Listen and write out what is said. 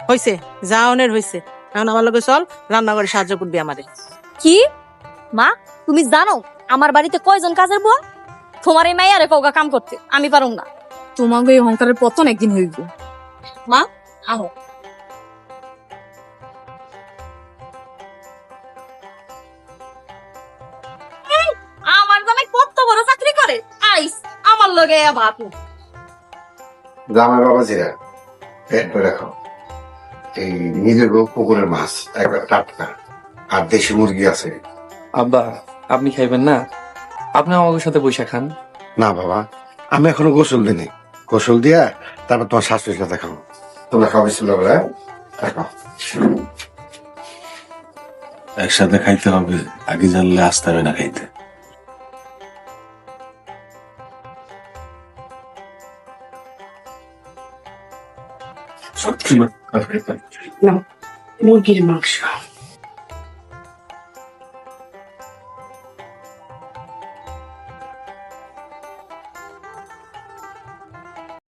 হয়েছে, যা অনের হয়েছে। এখন আমার লগে চল, রান্না করে সাহায্য করবি আমারে। কি মা, তুমি জানো আমার বাড়িতে কয়জন কাজের বুয়া? তোমার এই মাইয়ারে কৌকা কাম করতে আমি পারুম না। তোমাকে এই অহংকারের পতন একদিন হইব। মা আহো। এই, আমার জামাই কত বড় চাকরি করে, আইস আমার লগে ভাত। জামাই বাবাজিরা পেট ভরে খাও। এই নিজের পুকুরের মাছ একবার টাটকা, আর দেশি মুরগি আছে। আব্বা, আপনি খাইবেন না? আপনি আমাদের সাথে বসে খান। না বাবা, আমি এখনো গোসল দিইনি। গোসল দিয়া তারপর তোমার শাশুড়ির সাথে খাবো। তোমরা খাও বিসমিল্লাহ বলে, খাও। একসাথে খাইতে হবে, আগে জানলে আসতে হবে না খাইতে। মুরগির মাংস।